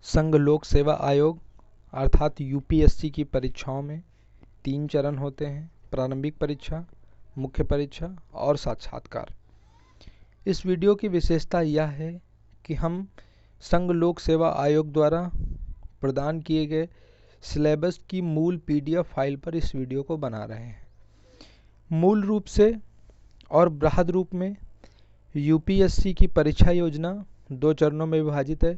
संघ लोक सेवा आयोग अर्थात यूपीएससी की परीक्षाओं में 3 चरण होते हैं: प्रारंभिक परीक्षा, मुख्य परीक्षा और साक्षात्कार। इस वीडियो की विशेषता यह है कि हम संघ लोक सेवा आयोग द्वारा प्रदान किए गए सिलेबस की मूल पीडीएफ फाइल पर इस वीडियो को बना रहे हैं। मूल रूप से और बृहद रूप में यूपीएससी की परीक्षा योजना 2 चरणों में विभाजित है: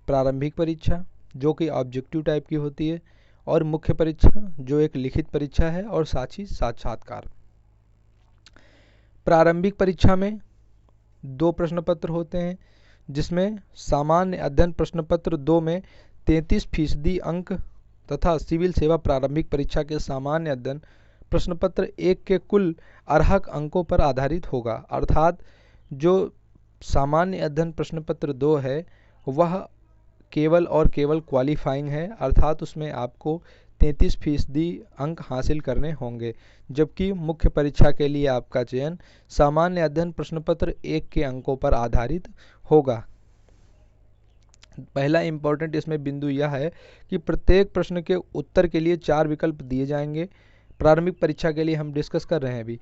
प्रारंभिक परीक्षा जो कि ऑब्जेक्टिव टाइप की होती है, और मुख्य परीक्षा जो एक लिखित परीक्षा है, और साथ ही साक्षात्कार। प्रारंभिक परीक्षा में 2 प्रश्न पत्र होते हैं, जिसमें सामान्य अध्ययन प्रश्न पत्र 2 में 33% अंक तथा सिविल सेवा प्रारंभिक परीक्षा के सामान्य अध्ययन प्रश्न पत्र 1 के कुल अर्हक अंकों पर आधारित होगा। अर्थात जो सामान्य अध्ययन प्रश्न पत्र 2 है वह केवल और केवल क्वालिफाइंग है, अर्थात उसमें आपको 33% अंक हासिल करने होंगे, जबकि मुख्य परीक्षा के लिए आपका चयन सामान्य अध्ययन प्रश्न पत्र 1 के अंकों पर आधारित होगा। पहला इंपॉर्टेंट इसमें बिंदु यह है कि प्रत्येक प्रश्न के उत्तर के लिए 4 विकल्प दिए जाएंगे। प्रारंभिक परीक्षा के लिए हम डिस्कस कर रहे हैं अभी।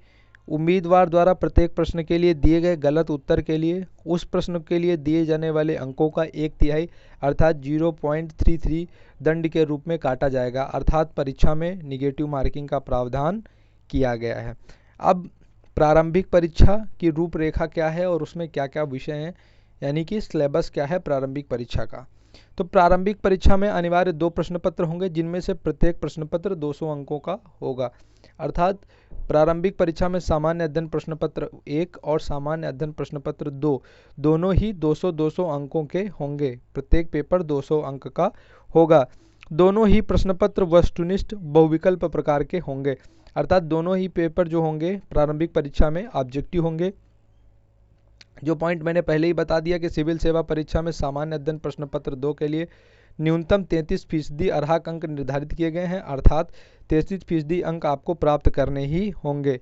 उम्मीदवार द्वारा प्रत्येक प्रश्न के लिए दिए गए गलत उत्तर के लिए उस प्रश्न के लिए दिए जाने वाले अंकों का 1/3 अर्थात 0.33 दंड के रूप में काटा जाएगा। अर्थात परीक्षा में निगेटिव मार्किंग का प्रावधान किया गया है। अब प्रारंभिक परीक्षा की रूपरेखा क्या है और उसमें क्या क्या विषय हैं, यानी कि सिलेबस क्या है प्रारंभिक परीक्षा का। तो प्रारंभिक परीक्षा में अनिवार्य 2 प्रश्न पत्र होंगे, जिनमें से प्रत्येक प्रश्न पत्र 200 अंकों का होगा। अर्थात प्रारंभिक परीक्षा में सामान्य अध्ययन प्रश्न पत्र 1 और सामान्य अध्ययन प्रश्न पत्र 2 दोनों ही 200-200 अंकों के होंगे। प्रत्येक पेपर 200 अंक का होगा। दोनों ही प्रश्न पत्र वस्तुनिष्ठ बहुविकल्प प्रकार के होंगे, अर्थात दोनों ही पेपर जो होंगे प्रारंभिक परीक्षा में ऑब्जेक्टिव होंगे। जो पॉइंट मैंने पहले ही बता दिया कि सिविल सेवा परीक्षा में सामान्य अध्ययन प्रश्न पत्र 2 के लिए न्यूनतम 33% अर्हक अंक निर्धारित किए गए हैं, अर्थात 33% अंक आपको प्राप्त करने ही होंगे।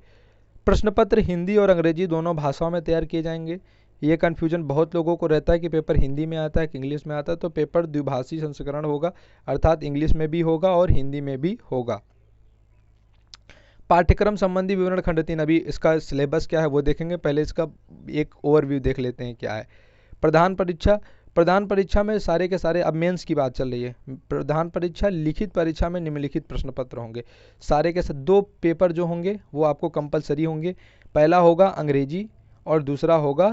प्रश्न पत्र हिंदी और अंग्रेजी दोनों भाषाओं में तैयार किए जाएंगे। ये कन्फ्यूजन बहुत लोगों को रहता है कि पेपर हिंदी में आता है कि इंग्लिश में आता है। तो पेपर द्विभाषी संस्करण होगा, अर्थात इंग्लिश में भी होगा और हिंदी में भी होगा। पाठ्यक्रम संबंधी विवरण खंड 3, अभी इसका सिलेबस क्या है वो देखेंगे। पहले इसका एक ओवरव्यू देख लेते हैं क्या है। प्रधान परीक्षा में सारे के सारे, अब मेंस की बात चल रही है। प्रधान परीक्षा लिखित परीक्षा में निम्नलिखित प्रश्न पत्र होंगे। सारे के साथ 2 पेपर जो होंगे वो आपको कंपलसरी होंगे। पहला होगा अंग्रेजी और दूसरा होगा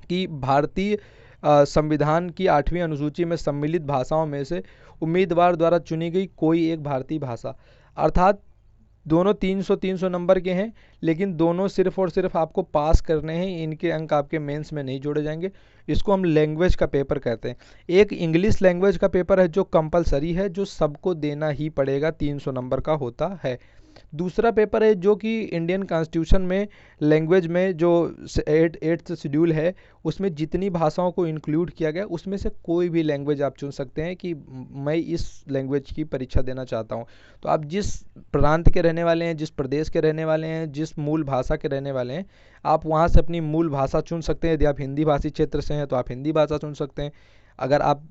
कि भारतीय संविधान की 8वीं अनुसूची में सम्मिलित भाषाओं में से उम्मीदवार द्वारा चुनी गई कोई एक भारतीय भाषा। अर्थात दोनों 300-300 नंबर के हैं, लेकिन दोनों सिर्फ और सिर्फ आपको पास करने हैं। इनके अंक आपके मेंस में नहीं जोड़े जाएंगे। इसको हम लैंग्वेज का पेपर कहते हैं। एक इंग्लिश लैंग्वेज का पेपर है जो कंपलसरी है, जो सबको देना ही पड़ेगा, 300 नंबर का होता है। दूसरा पेपर है जो कि इंडियन कॉन्स्टिट्यूशन में लैंग्वेज में जो 8th शेड्यूल है उसमें जितनी भाषाओं को इंक्लूड किया गया उसमें से कोई भी लैंग्वेज आप चुन सकते हैं कि मैं इस लैंग्वेज की परीक्षा देना चाहता हूं। तो आप जिस प्रांत के रहने वाले हैं, जिस प्रदेश के रहने वाले हैं, जिस मूल भाषा के रहने वाले हैं, आप वहां से अपनी मूल भाषा चुन सकते हैं। यदि आप हिंदी भाषी क्षेत्र से हैं तो आप हिंदी भाषा चुन सकते हैं। अगर आप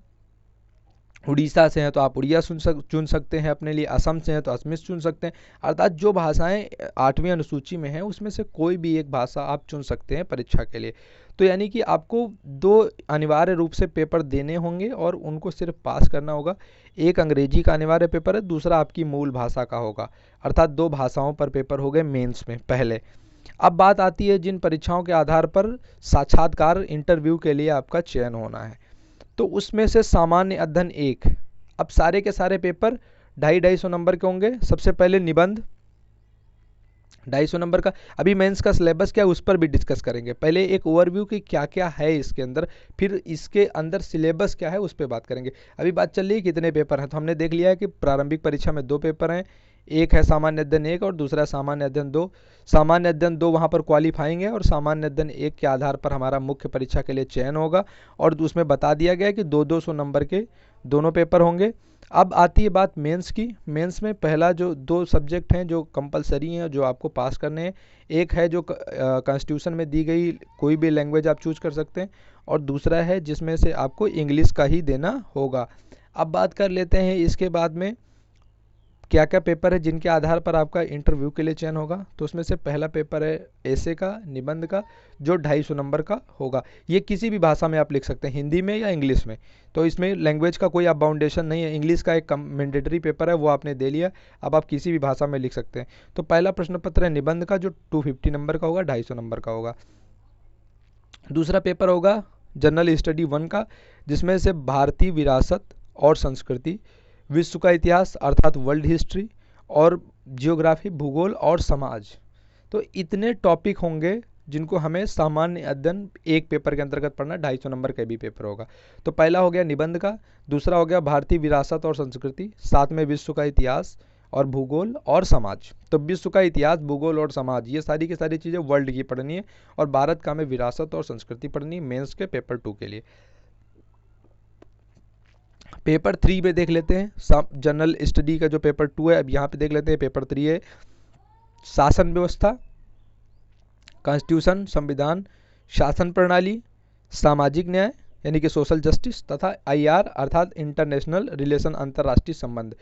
उड़ीसा से हैं तो आप उड़िया चुन सकते हैं अपने लिए। असम से हैं तो असमिस चुन सकते हैं। अर्थात जो भाषाएं 8वीं अनुसूची में हैं उसमें से कोई भी एक भाषा आप चुन सकते हैं परीक्षा के लिए। तो यानी कि आपको 2 अनिवार्य रूप से पेपर देने होंगे और उनको सिर्फ पास करना होगा। एक अंग्रेजी का अनिवार्य पेपर है, दूसरा आपकी मूल भाषा का होगा। अर्थात 2 भाषाओं पर पेपर हो गए मेंस में पहले। अब बात आती है जिन परीक्षाओं के आधार पर साक्षात्कार इंटरव्यू के लिए आपका चयन होना है। तो उसमें से सामान्य अध्ययन 1, अब सारे के सारे पेपर 250-250 नंबर के होंगे। सबसे पहले निबंध 250 नंबर का। अभी मेंस का सिलेबस क्या है उस पर भी डिस्कस करेंगे। पहले एक ओवरव्यू कि क्या क्या है इसके अंदर, फिर इसके अंदर सिलेबस क्या है उस पर बात करेंगे। अभी बात चल रही है कितने पेपर हैं, तो हमने देख लिया है कि प्रारंभिक परीक्षा में 2 पेपर हैं। एक है सामान्य अध्ययन 1 और दूसरा सामान्य अध्ययन 2। सामान्य अध्ययन 2 वहाँ पर क्वालिफाइंग है और सामान्य अध्ययन 1 के आधार पर हमारा मुख्य परीक्षा के लिए चयन होगा। और उसमें बता दिया गया है कि 200-200 नंबर के दोनों पेपर होंगे। अब आती है बात मेंस की। मेंस में पहला जो 2 सब्जेक्ट हैं जो कंपलसरी हैं, जो आपको पास करने हैं, एक है जो कॉन्स्टिट्यूशन में दी गई कोई भी लैंग्वेज आप चूज कर सकते हैं, और दूसरा है जिसमें से आपको इंग्लिश का ही देना होगा। अब बात कर लेते हैं इसके बाद में क्या क्या पेपर है जिनके आधार पर आपका इंटरव्यू के लिए चयन होगा। तो उसमें से पहला पेपर है एसे का, निबंध का, जो 250 नंबर का होगा। ये किसी भी भाषा में आप लिख सकते हैं, हिंदी में या इंग्लिश में। तो इसमें लैंग्वेज का कोई आप बाउंडेशन नहीं है। इंग्लिश का एक मैंडेटरी पेपर है, वो आपने दे लिया, अब आप किसी भी भाषा में लिख सकते हैं। तो पहला प्रश्न पत्र है निबंध का, जो 250 नंबर का होगा, 250 नंबर का होगा। दूसरा पेपर होगा जनरल स्टडी 1 का, जिसमें से भारतीय विरासत और संस्कृति, विश्व का इतिहास अर्थात वर्ल्ड हिस्ट्री, और जियोग्राफी भूगोल और समाज। तो इतने टॉपिक होंगे जिनको हमें सामान्य अध्ययन एक पेपर के अंतर्गत पढ़ना, 250 नंबर का भी पेपर होगा। तो पहला हो गया निबंध का, दूसरा हो गया भारतीय विरासत और संस्कृति, साथ में विश्व का इतिहास और भूगोल और समाज। तो विश्व का इतिहास, भूगोल और समाज, ये सारी की सारी चीज़ें वर्ल्ड की पढ़नी है, और भारत का हमें विरासत और संस्कृति पढ़नी है मेंस के पेपर 2 के लिए। पेपर 3 में देख लेते हैं जनरल स्टडी का जो पेपर 2 है। अब यहाँ पे देख लेते हैं पेपर 3 है शासन व्यवस्था, कॉन्स्टिट्यूशन संविधान, शासन प्रणाली, सामाजिक न्याय यानी कि सोशल जस्टिस, तथा आईआर अर्थात इंटरनेशनल रिलेशन अंतर्राष्ट्रीय संबंध।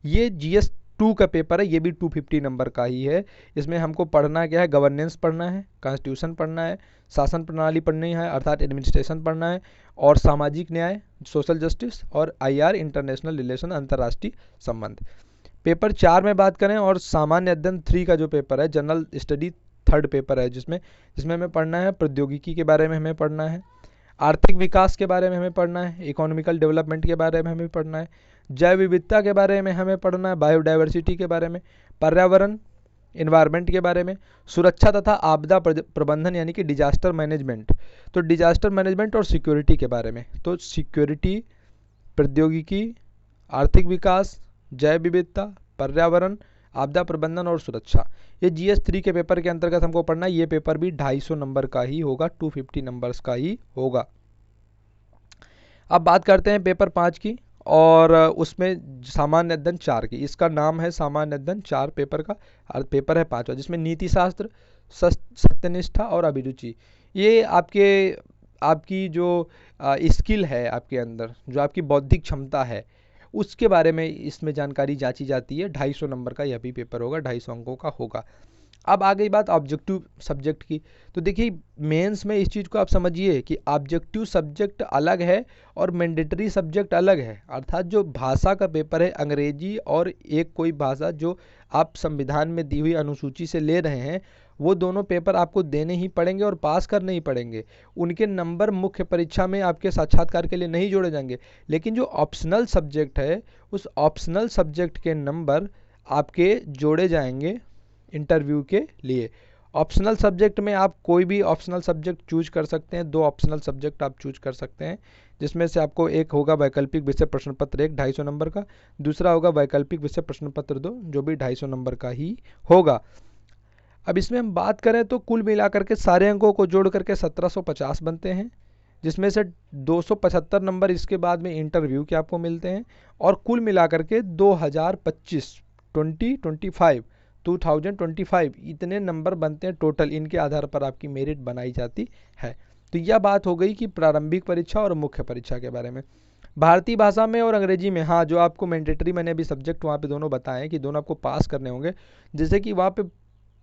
ये जीएस 2 का पेपर है, ये भी 250 नंबर का ही है। इसमें हमको पढ़ना क्या है, गवर्नेंस पढ़ना है, कॉन्स्टिट्यूशन पढ़ना है, शासन प्रणाली पढ़नी है अर्थात एडमिनिस्ट्रेशन पढ़ना है, और सामाजिक न्याय सोशल जस्टिस, और आईआर इंटरनेशनल रिलेशन अंतर्राष्ट्रीय संबंध। पेपर 4 में बात करें, और सामान्य अध्ययन 3 का जो पेपर है जनरल स्टडी 3rd पेपर है, जिसमें हमें पढ़ना है प्रौद्योगिकी के बारे में, हमें पढ़ना है आर्थिक विकास के बारे में, हमें पढ़ना है इकोनॉमिकल डेवलपमेंट के बारे में, हमें पढ़ना है जैव विविधता के बारे में, हमें पढ़ना है बायोडाइवर्सिटी के बारे में, पर्यावरण इन्वायरमेंट के बारे में, सुरक्षा तथा आपदा प्रबंधन यानी कि डिजास्टर मैनेजमेंट, तो डिजास्टर मैनेजमेंट और सिक्योरिटी के बारे में। तो सिक्योरिटी, प्रौद्योगिकी, आर्थिक विकास, जैव विविधता, पर्यावरण, आपदा प्रबंधन और सुरक्षा, ये जीएस 3 के पेपर के अंतर्गत हमको पढ़ना है। ये पेपर भी 250 नंबर का ही होगा, 250 नंबर्स का ही होगा। अब बात करते हैं पेपर 5 की, और उसमें सामान्य अध्ययन 4 की। इसका नाम है सामान्य अध्ययन 4 पेपर का, और पेपर है 5वां, जिसमें नीति शास्त्र, सत्यनिष्ठा और अभिरुचि। ये आपकी जो स्किल है आपके अंदर, जो आपकी बौद्धिक क्षमता है, उसके बारे में इसमें जानकारी जांची जाती है। 250 नंबर का यह भी पेपर होगा, 250 अंकों का होगा। अब आ गई बात ऑब्जेक्टिव सब्जेक्ट की। तो देखिए मेंस में इस चीज़ को आप समझिए कि ऑब्जेक्टिव सब्जेक्ट अलग है और मैंडेटरी सब्जेक्ट अलग है। अर्थात जो भाषा का पेपर है, अंग्रेजी और एक कोई भाषा जो आप संविधान में दी हुई अनुसूची से ले रहे हैं, वो दोनों पेपर आपको देने ही पड़ेंगे और पास करने ही पड़ेंगे। उनके नंबर मुख्य परीक्षा में आपके साक्षात्कार के लिए नहीं जोड़े जाएंगे, लेकिन जो ऑप्शनल सब्जेक्ट है, उस ऑप्शनल सब्जेक्ट के नंबर आपके जोड़े जाएंगे इंटरव्यू के लिए। ऑप्शनल सब्जेक्ट में आप कोई भी ऑप्शनल सब्जेक्ट चूज कर सकते हैं, 2 ऑप्शनल सब्जेक्ट आप चूज कर सकते हैं, जिसमें से आपको एक होगा वैकल्पिक विषय प्रश्न पत्र 1 250 नंबर का, दूसरा होगा वैकल्पिक विषय प्रश्न पत्र 2 जो भी 250 नंबर का ही होगा। अब इसमें हम बात करें तो कुल मिलाकर के सारे अंकों को जोड़ करके 1750 बनते हैं, जिसमें से 275 नंबर इसके बाद में इंटरव्यू के आपको मिलते हैं, और कुल मिलाकर के 2025 इतने नंबर बनते हैं टोटल। इनके आधार पर आपकी मेरिट बनाई जाती है। तो यह बात हो गई कि प्रारंभिक परीक्षा और मुख्य परीक्षा के बारे में। भारतीय भाषा में और अंग्रेजी में, हाँ, जो आपको मैंडेटरी, मैंने अभी सब्जेक्ट वहाँ पे दोनों बताए कि दोनों आपको पास करने होंगे। जैसे कि वहाँ पे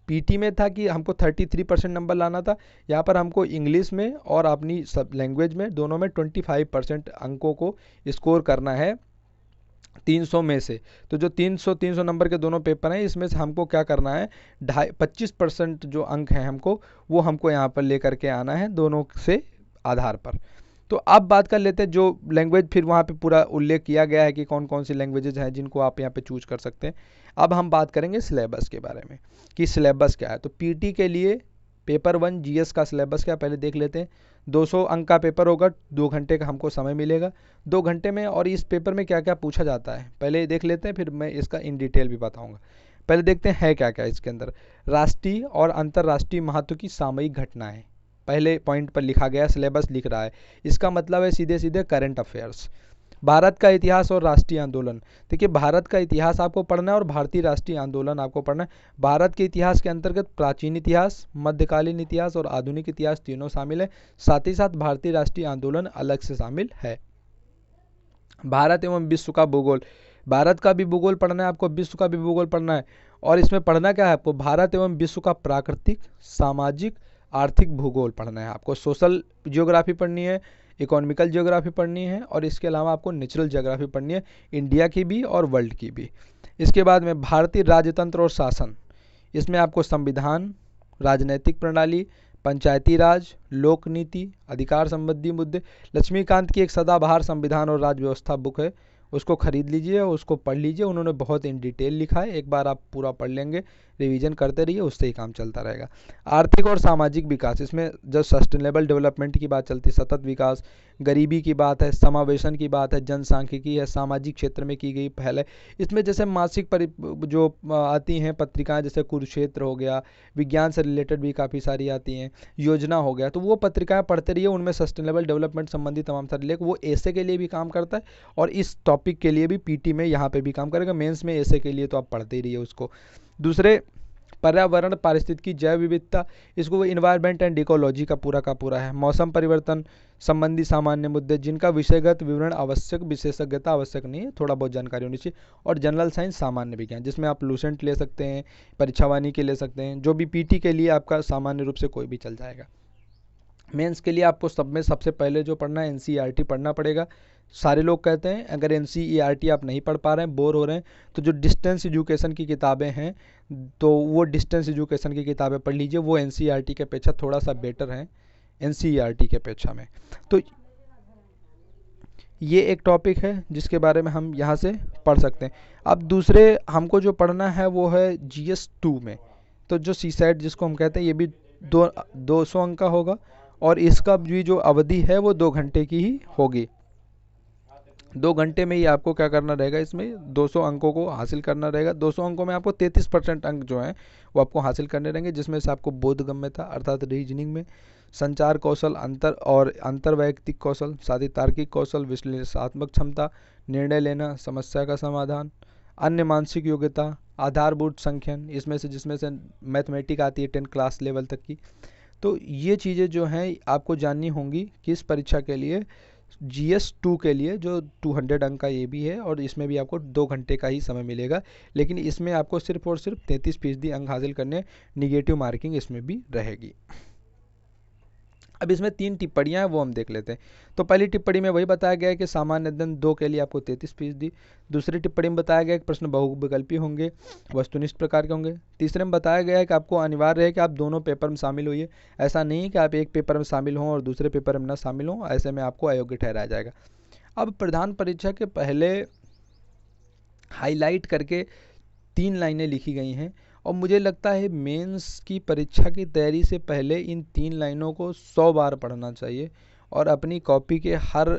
पीटी में था कि हमको 33% नंबर लाना था, यहाँ पर हमको इंग्लिश में और अपनी सब लैंग्वेज में दोनों में 25% अंकों को स्कोर करना है 300 में से। तो जो 300 नंबर के दोनों पेपर हैं, इसमें से हमको क्या करना है, 25% जो अंक हैं हमको, वो हमको यहाँ पर लेकर के आना है दोनों से आधार पर। तो अब बात कर लेते हैं जो लैंग्वेज, फिर वहाँ पे पूरा उल्लेख किया गया है कि कौन कौन सी लैंग्वेजेज हैं जिनको आप यहाँ पे चूज कर सकते हैं। अब हम बात करेंगे सिलेबस के बारे में कि सिलेबस क्या है। तो पीटी के लिए पेपर 1 जीएस का सिलेबस क्या, पहले देख लेते हैं। 200 अंक का पेपर होगा, 2 घंटे का हमको समय मिलेगा। 2 घंटे में, और इस पेपर में क्या क्या पूछा जाता है पहले देख लेते हैं, फिर मैं इसका इन डिटेल भी बताऊंगा। पहले देखते हैं है क्या क्या इसके अंदर। राष्ट्रीय और अंतर्राष्ट्रीय महत्व की सामयिक घटनाएं पहले पॉइंट पर लिखा गया, सिलेबस लिख रहा है। इसका मतलब है सीधे सीधे करंट अफेयर्स। भारत का इतिहास और राष्ट्रीय आंदोलन। देखिए भारत का इतिहास आपको पढ़ना है और भारतीय राष्ट्रीय आंदोलन आपको पढ़ना है। भारत के इतिहास के अंतर्गत प्राचीन इतिहास, मध्यकालीन इतिहास और आधुनिक इतिहास तीनों शामिल है। साथ ही साथ भारतीय राष्ट्रीय आंदोलन अलग से शामिल है। भारत एवं विश्व का भूगोल, भारत का भी भूगोल पढ़ना है आपको, विश्व का भी भूगोल पढ़ना है। और इसमें पढ़ना क्या है आपको, भारत एवं विश्व का प्राकृतिक, सामाजिक, आर्थिक भूगोल पढ़ना है आपको। सोशल जियोग्राफी पढ़नी है, इकोनॉमिकल जियोग्राफी पढ़नी है और इसके अलावा आपको नेचुरल जियोग्राफी पढ़नी है, इंडिया की भी और वर्ल्ड की भी। इसके बाद में भारतीय राजतंत्र और शासन, इसमें आपको संविधान, राजनैतिक प्रणाली, पंचायती राज, लोक नीति, अधिकार संबंधी मुद्दे। लक्ष्मीकांत की एक सदाबहार संविधान और राज्य व्यवस्था बुक है, उसको खरीद लीजिए और उसको पढ़ लीजिए। उन्होंने बहुत इन डिटेल लिखा है, एक बार आप पूरा पढ़ लेंगे, रिवीजन करते रहिए, उससे ही काम चलता रहेगा। आर्थिक और सामाजिक विकास, इसमें जब सस्टेनेबल डेवलपमेंट की बात चलती है, सतत विकास, गरीबी की बात है, समावेशन की बात है, जनसांख्यिकी है, सामाजिक क्षेत्र में की गई पहल है। इसमें जैसे मासिक जो आती हैं पत्रिकाएं, जैसे कुरुक्षेत्र हो गया, विज्ञान से रिलेटेड भी काफ़ी सारी आती हैं, योजना हो गया, तो वो पत्रिकाएं पढ़ते रहिए। उनमें सस्टेनेबल डेवलपमेंट संबंधी तमाम सारे लेख, वो ऐसे के लिए भी काम करता है और इस टॉपिक के लिए भी पीटी में यहाँ पे भी काम करेगा। मेंस में ऐसे के लिए तो आप पढ़ते ही रहिए उसको। दूसरे, पर्यावरण, पारिस्थितिकी, जैव विविधता, इसको इन्वायरमेंट एंड इकोलॉजी का पूरा है। मौसम परिवर्तन संबंधी सामान्य मुद्दे जिनका विषयगत विवरण आवश्यक, विशेषज्ञता आवश्यक नहीं है, थोड़ा बहुत जानकारी होनी चाहिए। और जनरल साइंस, सामान्य विज्ञान, जिसमें आप लूसेंट ले सकते हैं, परीक्षावाणी के ले सकते हैं, जो भी पीटी के लिए आपका सामान्य रूप से कोई भी चल जाएगा। मेंस के लिए आपको सब में सबसे पहले जो पढ़ना है एनसीईआरटी पढ़ना पड़ेगा। सारे लोग कहते हैं अगर एनसीईआरटी आप नहीं पढ़ पा रहे हैं, बोर हो रहे हैं, तो जो डिस्टेंस एजुकेशन की किताबें हैं तो वो डिस्टेंस एजुकेशन की किताबें पढ़ लीजिए, वो एनसीईआरटी के अपेक्षा थोड़ा सा बेटर हैं एनसीईआरटी के अपेक्षा में। तो ये एक टॉपिक है जिसके बारे में हम यहाँ से पढ़ सकते हैं। अब दूसरे हमको जो पढ़ना है वो है GS 2 में। तो जो सीसैट जिसको हम कहते हैं, ये भी 200 अंक का होगा और इसका भी जो अवधि है वो 2 घंटे की ही होगी। 2 घंटे में ही आपको क्या करना रहेगा, इसमें 200 अंकों को हासिल करना रहेगा। 200 अंकों में आपको 33% अंक जो हैं वो आपको हासिल करने रहेंगे, जिसमें से आपको बोधगम्यता अर्थात रीजनिंग में, संचार कौशल, अंतर्वैयक्तिक कौशल, साथ ही तार्किक कौशल, विश्लेषणात्मक क्षमता, निर्णय लेना, समस्या का समाधान, अन्य मानसिक योग्यता, आधारभूत संख्यन, जिसमें से मैथमेटिक आती है 10 क्लास लेवल तक की। तो ये चीज़ें जो हैं आपको जाननी होंगी किस परीक्षा के लिए, GS 2 के लिए, जो 200 अंक का ये भी है और इसमें भी आपको 2 घंटे का ही समय मिलेगा। लेकिन इसमें आपको सिर्फ और सिर्फ 33% अंक हासिल करने, निगेटिव मार्किंग इसमें भी रहेगी। अब इसमें 3 टिप्पणियां हैं वो हम देख लेते हैं। तो पहली टिप्पणी में वही बताया गया है कि सामान्य अध्ययन 2 के लिए आपको 33%। दूसरी टिप्पणी में बताया गया है कि प्रश्न बहुविकल्पी होंगे, वस्तुनिष्ठ प्रकार के होंगे। तीसरे में बताया गया है कि आपको अनिवार्य है कि आप दोनों पेपर में शामिल होइए। ऐसा नहीं है कि आप एक पेपर में शामिल हों और दूसरे पेपर में ना शामिल हों, ऐसे में आपको अयोग्य ठहराया जाएगा। अब प्रधान परीक्षा के पहले हाईलाइट करके 3 लाइनें लिखी गई हैं और मुझे लगता है मेंस की परीक्षा की तैयारी से पहले इन 3 लाइनों को 100 बार पढ़ना चाहिए और अपनी कॉपी के हर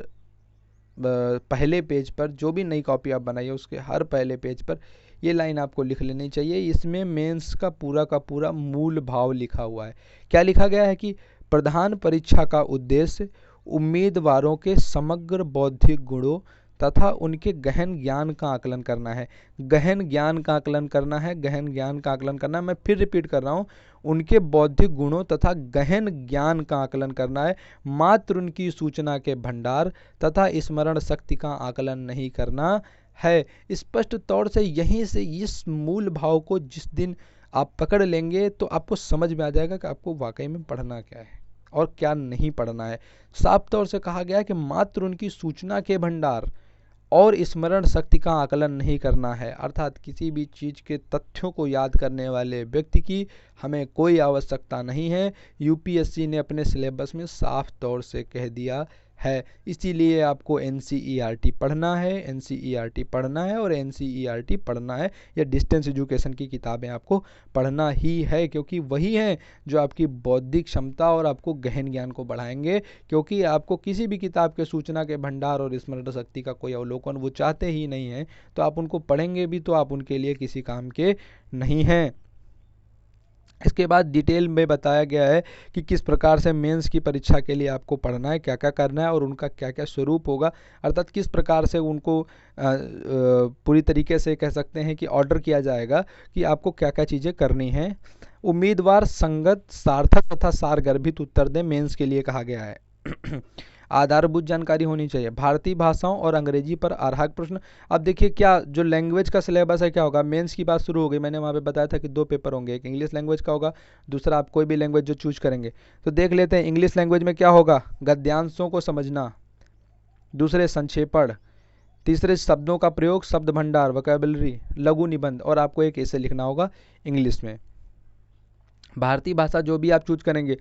पहले पेज पर, जो भी नई कॉपी आप बनाइए उसके हर पहले पेज पर ये लाइन आपको लिख लेनी चाहिए। इसमें मेंस का पूरा मूल भाव लिखा हुआ है। क्या लिखा गया है कि प्रधान परीक्षा का उद्देश्य उम्मीदवारों के समग्र बौद्धिक गुणों तथा उनके गहन ज्ञान का आकलन करना है। गहन ज्ञान का आकलन करना है, गहन ज्ञान का आकलन करना है। मैं फिर रिपीट कर रहा हूँ, उनके बौद्धिक गुणों तथा गहन ज्ञान का आकलन करना है, मात्र उनकी सूचना के भंडार तथा स्मरण शक्ति का आकलन नहीं करना है। स्पष्ट तौर से यहीं से इस मूल भाव को जिस दिन आप पकड़ लेंगे तो आपको समझ में आ जाएगा कि आपको वाकई में पढ़ना क्या है और क्या नहीं पढ़ना है। साफ तौर से कहा गया है कि मात्र उनकी सूचना के भंडार और स्मरण शक्ति का आकलन नहीं करना है, अर्थात किसी भी चीज़ के तथ्यों को याद करने वाले व्यक्ति की हमें कोई आवश्यकता नहीं है। यूपीएससी ने अपने सिलेबस में साफ तौर से कह दिया है। इसीलिए आपको एनसीईआरटी पढ़ना है, एनसीईआरटी पढ़ना है और एनसीईआरटी पढ़ना है, या डिस्टेंस एजुकेशन की किताबें आपको पढ़ना ही है, क्योंकि वही हैं जो आपकी बौद्धिक क्षमता और आपको गहन ज्ञान को बढ़ाएंगे। क्योंकि आपको किसी भी किताब के सूचना के भंडार और स्मरण शक्ति का कोई अवलोकन वो चाहते ही नहीं हैं, तो आप उनको पढ़ेंगे भी तो आप उनके लिए किसी काम के नहीं हैं। इसके बाद डिटेल में बताया गया है कि किस प्रकार से मेंस की परीक्षा के लिए आपको पढ़ना है, क्या क्या करना है और उनका क्या क्या स्वरूप होगा, अर्थात किस प्रकार से उनको पूरी तरीके से कह सकते हैं कि ऑर्डर किया जाएगा कि आपको क्या क्या चीज़ें करनी हैं। उम्मीदवार संगत, सार्थक तथा सारगर्भित उत्तर दें, मेंस के लिए कहा गया है। आधारभूत जानकारी होनी चाहिए, भारतीय भाषाओं और अंग्रेजी पर अर्हक प्रश्न। अब देखिए क्या जो लैंग्वेज का सिलेबस है क्या होगा, मेंस की बात शुरू हो गई, मैंने वहाँ पे बताया था कि 2 पेपर होंगे, एक इंग्लिश लैंग्वेज का होगा, दूसरा आप कोई भी लैंग्वेज जो चूज करेंगे। तो देख लेते हैं इंग्लिश लैंग्वेज में क्या होगा, गद्यांशों को समझना, दूसरे संक्षेपण, तीसरे शब्दों का प्रयोग, शब्द भंडार, वोकैबुलरी, लघु निबंध, और आपको एक ऐसे लिखना होगा इंग्लिश में। भारतीय भाषा जो भी आप चूज करेंगे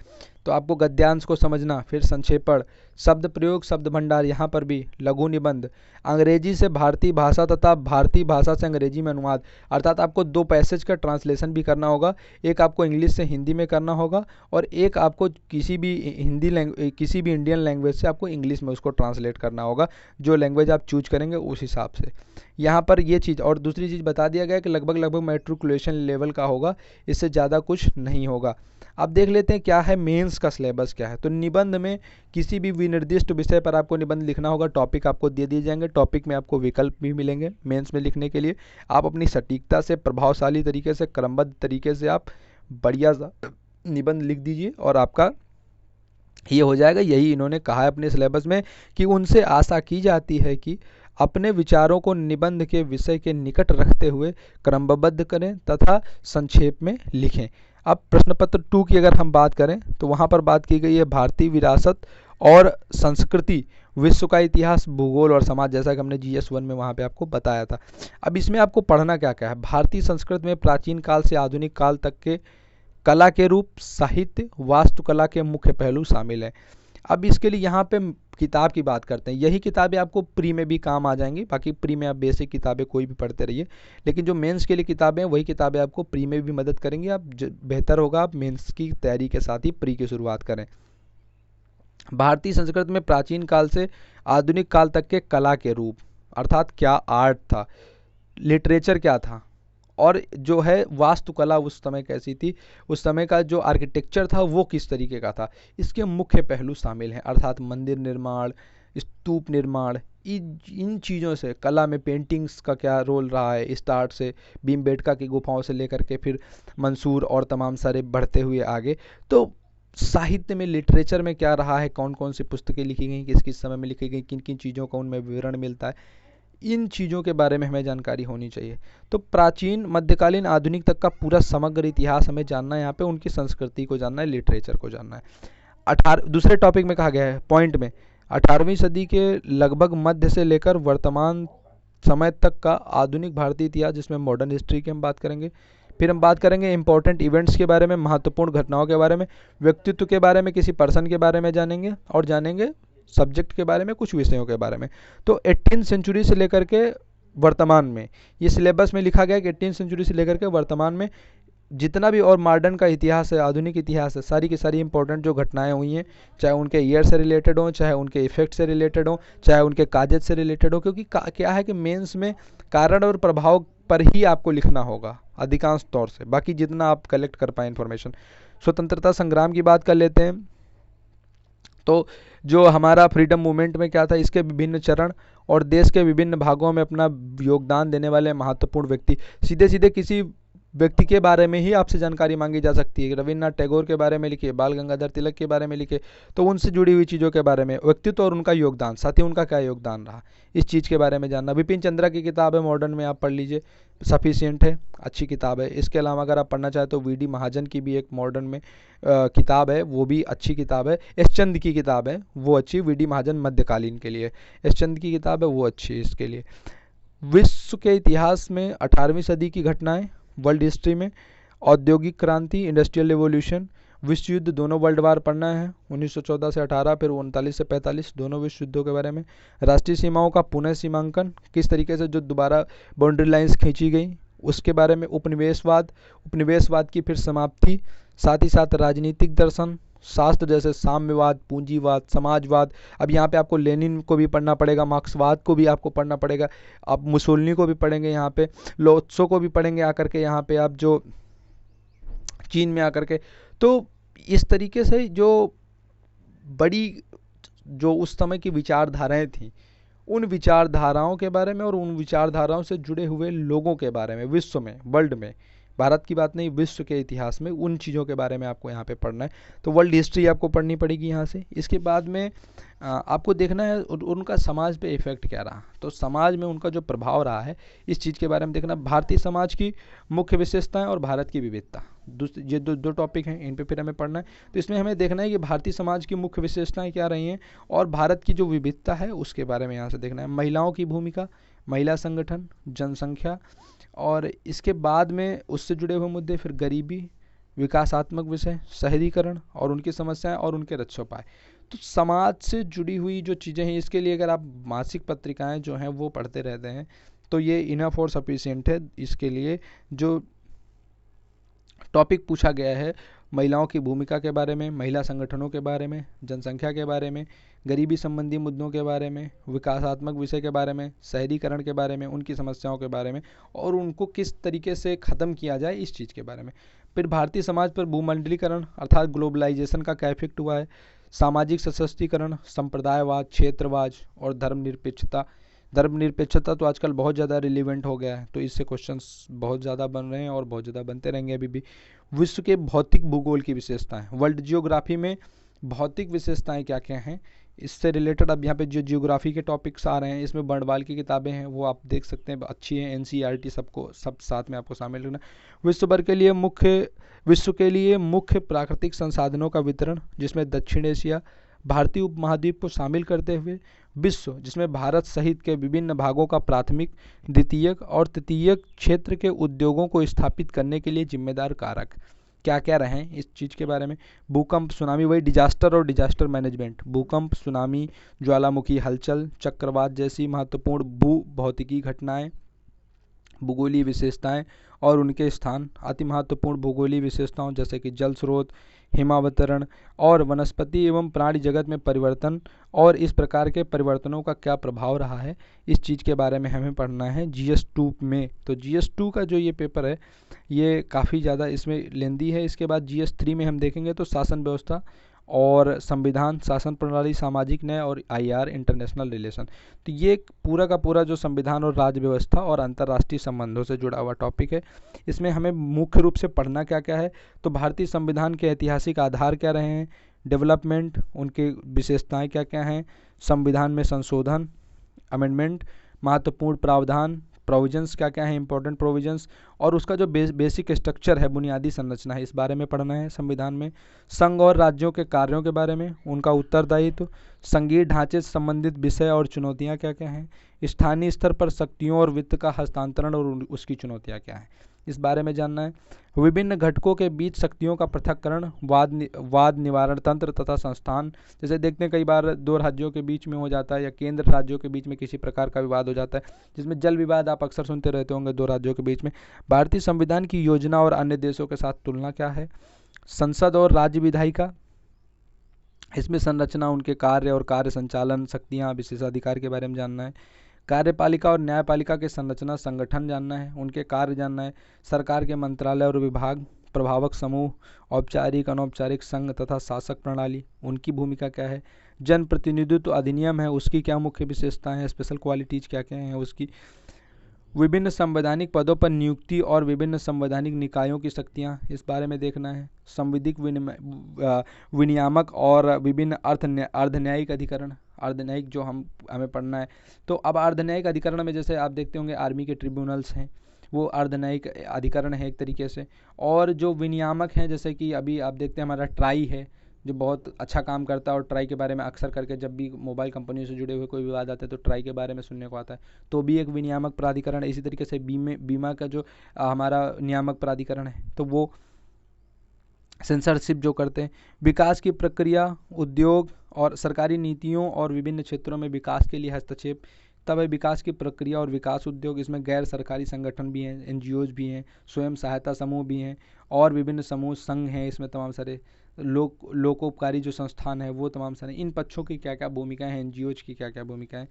तो आपको गद्यांश को समझना, फिर संक्षेपण, शब्द प्रयोग, शब्द भंडार, यहाँ पर भी लघु निबंध, अंग्रेजी से भारतीय भाषा तथा भारतीय भाषा से अंग्रेजी में अनुवाद, अर्थात आपको 2 पैसेज का ट्रांसलेशन भी करना होगा, एक आपको इंग्लिश से हिंदी में करना होगा और एक आपको किसी भी किसी भी इंडियन लैंग्वेज से आपको इंग्लिश में उसको ट्रांसलेट करना होगा, जो लैंग्वेज आप चूज करेंगे उस हिसाब से। यहाँ पर ये चीज़, और दूसरी चीज़ बता दिया गया है कि लगभग मैट्रिकुलेशन लेवल का होगा, इससे ज़्यादा कुछ नहीं होगा। अब देख लेते हैं क्या है मेंस का सिलेबस क्या है। तो निबंध में किसी भी विनिर्दिष्ट विषय पर आपको निबंध लिखना होगा, टॉपिक आपको दे दिए जाएंगे, टॉपिक में आपको विकल्प भी मिलेंगे मेंस में लिखने के लिए। आप अपनी सटीकता से, प्रभावशाली तरीके से, क्रमबद्ध तरीके से आप बढ़िया निबंध लिख दीजिए और आपका ये हो जाएगा। यही इन्होंने कहा है अपने सिलेबस में कि उनसे आशा की जाती है कि अपने विचारों को निबंध के विषय के निकट रखते हुए क्रमबद्ध करें तथा संक्षेप में लिखें। अब प्रश्न पत्र 2 की अगर हम बात करें तो वहाँ पर बात की गई है भारतीय विरासत और संस्कृति, विश्व का इतिहास, भूगोल और समाज, जैसा कि हमने GS1 में वहाँ पे आपको बताया था। अब इसमें आपको पढ़ना क्या क्या है। भारतीय संस्कृति में प्राचीन काल से आधुनिक काल तक के कला के रूप, साहित्य, वास्तुकला के मुख्य पहलू शामिल हैं। अब इसके लिए यहाँ पे किताब की बात करते हैं। यही किताबें आपको प्री में भी काम आ जाएंगी, बाकी प्री में आप बेसिक किताबें कोई भी पढ़ते रहिए, लेकिन जो मेंस के लिए किताबें हैं वही किताबें आपको प्री में भी मदद करेंगी। आप बेहतर होगा आप मेंस की तैयारी के साथ ही प्री की शुरुआत करें। भारतीय संस्कृति में प्राचीन काल से आधुनिक काल तक के कला के रूप, अर्थात क्या आर्ट था, लिटरेचर क्या था, और जो है वास्तुकला उस समय कैसी थी, उस समय का जो आर्किटेक्चर था वो किस तरीके का था, इसके मुख्य पहलू शामिल हैं, अर्थात मंदिर निर्माण, स्तूप निर्माण, इन चीज़ों से, कला में पेंटिंग्स का क्या रोल रहा है, स्टार्ट से भीमबेटका की गुफाओं से लेकर के फिर मंसूर और तमाम सारे बढ़ते हुए आगे। तो साहित्य में, लिटरेचर में क्या रहा है, कौन कौन सी पुस्तकें लिखी गई, किस किस समय में लिखी गई, किन किन चीज़ों का उनमें विवरण मिलता है, इन चीज़ों के बारे में हमें जानकारी होनी चाहिए। तो प्राचीन, मध्यकालीन, आधुनिक तक का पूरा समग्र इतिहास हमें जानना है, यहाँ पे उनकी संस्कृति को जानना है, लिटरेचर को जानना है। दूसरे टॉपिक में कहा गया है पॉइंट में, 18वीं सदी के लगभग मध्य से लेकर वर्तमान समय तक का आधुनिक भारतीय इतिहास, जिसमें मॉडर्न हिस्ट्री की हम बात करेंगे। फिर हम बात करेंगे इंपॉर्टेंट इवेंट्स के बारे में, महत्वपूर्ण घटनाओं के बारे में, व्यक्तित्व के बारे में, किसी पर्सन के बारे में जानेंगे, और जानेंगे सब्जेक्ट के बारे में, कुछ विषयों के बारे में। तो 18वीं सेंचुरी से लेकर के वर्तमान में, ये सिलेबस में लिखा गया है कि 18वीं सेंचुरी से लेकर के वर्तमान में जितना भी और मॉडर्न का इतिहास है, आधुनिक इतिहास है, सारी की सारी इंपॉर्टेंट जो घटनाएं हुई हैं, चाहे उनके ईयर से रिलेटेड हो, चाहे उनके इफेक्ट से रिलेटेड हो, चाहे उनके काजेज से रिलेटेड हो, क्योंकि क्या है कि मेंस में कारण और प्रभाव पर ही आपको लिखना होगा अधिकांश तौर से, बाकी जितना आप कलेक्ट कर पाए इन्फॉर्मेशन। स्वतंत्रता संग्राम की बात कर लेते हैं। तो जो हमारा फ्रीडम मूवमेंट में क्या था, इसके विभिन्न चरण और देश के विभिन्न भागों में अपना योगदान देने वाले महत्वपूर्ण व्यक्ति, सीधे सीधे किसी व्यक्ति के बारे में ही आपसे जानकारी मांगी जा सकती है। रविन्द्रनाथ टैगोर के बारे में लिखिए, बाल गंगाधर तिलक के बारे में लिखिए, तो उनसे जुड़ी हुई चीज़ों के बारे में, व्यक्तित्व और उनका योगदान, साथ ही उनका क्या योगदान रहा, इस चीज़ के बारे में जानना। बिपिन चंद्रा की किताब है मॉडर्न में, आप पढ़ लीजिए, सफिशिएंट है, अच्छी किताब है। इसके अलावा अगर आप पढ़ना चाहें तो वी.डी. महाजन की भी एक मॉडर्न में किताब है, वो भी अच्छी किताब है। एस चंद की किताब है, वो अच्छी, वी.डी. महाजन मध्यकालीन के लिए, एस चंद की किताब है वो अच्छी है इसके लिए। विश्व के इतिहास में 18वीं सदी की घटनाएं, वर्ल्ड हिस्ट्री में औद्योगिक क्रांति, इंडस्ट्रियल रिवॉल्यूशन, विश्व युद्ध, दोनों वर्ल्ड वार पढ़ना है, 1914 से 18, फिर 39 से 45, दोनों विश्व युद्धों के बारे में। राष्ट्रीय सीमाओं का पुनः सीमांकन, किस तरीके से जो दोबारा बाउंड्री लाइंस खींची गई, उसके बारे में। उपनिवेशवाद, उपनिवेशवाद की फिर समाप्ति, साथ ही साथ राजनीतिक दर्शन शास्त्र जैसे साम्यवाद, पूंजीवाद, समाजवाद। अब यहाँ पे आपको लेनिन को भी पढ़ना पड़ेगा, मार्क्सवाद को भी आपको पढ़ना पड़ेगा, आप मुसोलिनी को भी पढ़ेंगे, यहाँ पे लोत्सो को भी पढ़ेंगे आकर के, यहाँ पे आप जो चीन में आकर के। तो इस तरीके से जो बड़ी जो उस समय की विचारधाराएं थी, उन विचारधाराओं के बारे में और उन विचारधाराओं से जुड़े हुए लोगों के बारे में विश्व में, वर्ल्ड में, भारत की बात नहीं, विश्व के इतिहास में उन चीज़ों के बारे में आपको यहाँ पे पढ़ना है। तो वर्ल्ड हिस्ट्री आपको पढ़नी पड़ेगी यहाँ से। इसके बाद में आपको देखना है उनका समाज पे इफेक्ट क्या रहा, तो समाज में उनका जो प्रभाव रहा है इस चीज़ के बारे में देखना। भारतीय समाज की मुख्य विशेषताएं और भारत की विविधता, ये दो टॉपिक हैं, इन पे फिर हमें पढ़ना है। तो इसमें हमें देखना है कि भारतीय समाज की मुख्य विशेषताएं क्या रही हैं और भारत की जो विविधता है उसके बारे में यहाँ से देखना है। महिलाओं की भूमिका, महिला संगठन, जनसंख्या, और इसके बाद में उससे जुड़े हुए मुद्दे, फिर गरीबी, विकासात्मक विषय, शहरीकरण और उनकी समस्याएं और उनके रक्षोपाय। तो समाज से जुड़ी हुई जो चीज़ें हैं, इसके लिए अगर आप मासिक पत्रिकाएं जो हैं वो पढ़ते रहते हैं तो ये इनफ और सफिशिएंट है। इसके लिए जो टॉपिक पूछा गया है, महिलाओं की भूमिका के बारे में, महिला संगठनों के बारे में, जनसंख्या के बारे में, गरीबी संबंधी मुद्दों के बारे में, विकासात्मक विषय के बारे में, शहरीकरण के बारे में, उनकी समस्याओं के बारे में और उनको किस तरीके से ख़त्म किया जाए इस चीज़ के बारे में। फिर भारतीय समाज पर भूमंडलीकरण अर्थात ग्लोबलाइजेशन का क्या इफेक्ट हुआ है, सामाजिक सशक्तिकरण, संप्रदायवाद, क्षेत्रवाद और धर्मनिरपेक्षता। धर्मनिरपेक्षता तो आजकल बहुत ज़्यादा रिलीवेंट हो गया है, तो इससे क्वेश्चंस बहुत ज़्यादा बन रहे हैं और बहुत ज़्यादा बनते रहेंगे अभी भी। विश्व के भौतिक भूगोल की विशेषताएं, वर्ल्ड जियोग्राफी में भौतिक विशेषताएं क्या क्या हैं, इससे रिलेटेड अब यहाँ पे जो जियोग्राफी के टॉपिक्स आ रहे हैं, इसमें बर्नवाल की किताबें हैं वो आप देख सकते हैं, अच्छी हैं। एनसीईआरटी सबको सब साथ में आपको शामिल करना। विश्व के लिए मुख्य प्राकृतिक संसाधनों का वितरण, जिसमें दक्षिण एशिया, भारतीय उपमहाद्वीप को शामिल करते हुए विश्व, जिसमें भारत सहित के विभिन्न भागों का प्राथमिक, द्वितीयक और तृतीयक क्षेत्र के उद्योगों को स्थापित करने के लिए जिम्मेदार कारक क्या क्या रहे हैं इस चीज़ के बारे में। भूकंप, सुनामी, वही डिजास्टर और डिजास्टर मैनेजमेंट, भूकंप, सुनामी, ज्वालामुखी हलचल, चक्रवात जैसी महत्वपूर्ण भू भौतिकी घटनाएं, भूगोलीय विशेषताएं और उनके स्थान, अति महत्वपूर्ण भूगोलीय विशेषताओं जैसे कि जल स्रोत, हिमावतरण और वनस्पति एवं प्राणी जगत में परिवर्तन और इस प्रकार के परिवर्तनों का क्या प्रभाव रहा है, इस चीज़ के बारे में हमें पढ़ना है GS2 में। तो GS2 का जो ये पेपर है ये काफ़ी ज़्यादा इसमें लेंदी है। इसके बाद GS3 में हम देखेंगे तो शासन व्यवस्था और संविधान, शासन प्रणाली, सामाजिक न्याय और IR इंटरनेशनल रिलेशन। तो ये पूरा का पूरा जो संविधान और राज्य व्यवस्था और अंतर्राष्ट्रीय संबंधों से जुड़ा हुआ टॉपिक है। इसमें हमें मुख्य रूप से पढ़ना क्या क्या है, तो भारतीय संविधान के ऐतिहासिक आधार क्या रहे हैं, डेवलपमेंट, उनके विशेषताएं क्या क्या हैं, संविधान में संशोधन, अमेंडमेंट, महत्वपूर्ण प्रावधान, प्रोविजंस क्या क्या है, इंपॉर्टेंट प्रोविजंस, और उसका जो बेसिक स्ट्रक्चर है, बुनियादी संरचना है, इस बारे में पढ़ना है संविधान में। संघ और राज्यों के कार्यों के बारे में, उनका उत्तरदायित्व, संघीय ढांचे से संबंधित विषय और चुनौतियां क्या क्या हैं, स्थानीय स्तर पर शक्तियों और वित्त का हस्तांतरण और उसकी चुनौतियां क्या हैं, इस बारे में जानना है। विभिन्न घटकों के बीच शक्तियों का पृथक्करण, वाद निवारण तंत्र तथा संस्थान, जैसे देखते हैं कई बार दो राज्यों के बीच में हो जाता है या केंद्र राज्यों के बीच में किसी प्रकार का विवाद हो जाता है, जिसमें जल विवाद आप अक्सर सुनते रहते होंगे दो राज्यों के बीच में। भारतीय संविधान की योजना और अन्य देशों के साथ तुलना क्या है, संसद और राज्य विधायिका, इसमें संरचना, उनके कार्य और कार्य संचालन, शक्तियाँ, विशेषाधिकार के बारे में जानना है। कार्यपालिका और न्यायपालिका के संरचना, संगठन जानना है, उनके कार्य जानना है। सरकार के मंत्रालय और विभाग, प्रभावक समूह, औपचारिक अनौपचारिक संघ तथा शासक प्रणाली, उनकी भूमिका क्या है। जन प्रतिनिधित्व अधिनियम है, उसकी क्या मुख्य विशेषताएं हैं, स्पेशल क्वालिटीज क्या क्या हैं उसकी। विभिन्न संवैधानिक पदों पर नियुक्ति और विभिन्न संवैधानिक निकायों की शक्तियाँ, इस बारे में देखना है। संविधिक विनियामक और विभिन्न अर्धन्यायिक अधिकरण, अर्धन्यायिक जो हमें पढ़ना है। तो अब अर्धन्यायिक अधिकरण में जैसे आप देखते होंगे आर्मी के ट्रिब्यूनल्स हैं, वो अर्धन्यायिक अधिकरण है एक तरीके से। और जो विनियामक हैं, जैसे कि अभी आप देखते हैं हमारा ट्राई है जो बहुत अच्छा काम करता है, और ट्राई के बारे में अक्सर करके जब भी मोबाइल कंपनियों से जुड़े हुए कोई विवाद आता है तो ट्राई के बारे में सुनने को आता है, तो भी एक विनियामक प्राधिकरण है। इसी तरीके से बीमा का जो हमारा नियामक प्राधिकरण है, तो वो सेंसरशिप जो करते हैं। विकास की प्रक्रिया, उद्योग और सरकारी नीतियों और विभिन्न क्षेत्रों में विकास के लिए हस्तक्षेप, तब है विकास की प्रक्रिया और विकास उद्योग। इसमें गैर सरकारी संगठन भी हैं, NGOs भी हैं, स्वयं सहायता समूह भी हैं और विभिन्न समूह संघ हैं, इसमें तमाम सारे लोकोपकारी जो संस्थान है वो तमाम सारे। इन पक्षों की क्या क्या भूमिकाएं हैं, NGOs की क्या क्या भूमिका है।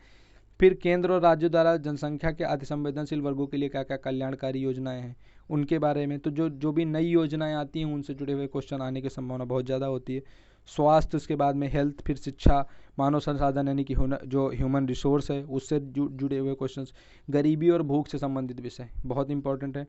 फिर केंद्र और राज्यों द्वारा जनसंख्या के अति संवेदनशील वर्गों के लिए क्या क्या कल्याणकारी योजनाएं हैं उनके बारे में। तो जो जो भी नई योजनाएं आती हैं उनसे जुड़े हुए क्वेश्चन आने की संभावना बहुत ज़्यादा होती है। स्वास्थ्य, उसके बाद में हेल्थ, फिर शिक्षा, मानव संसाधन यानी कि जो ह्यूमन रिसोर्स है उससे जुड़े हुए क्वेश्चंस, गरीबी और भूख से संबंधित विषय बहुत इंपॉर्टेंट है,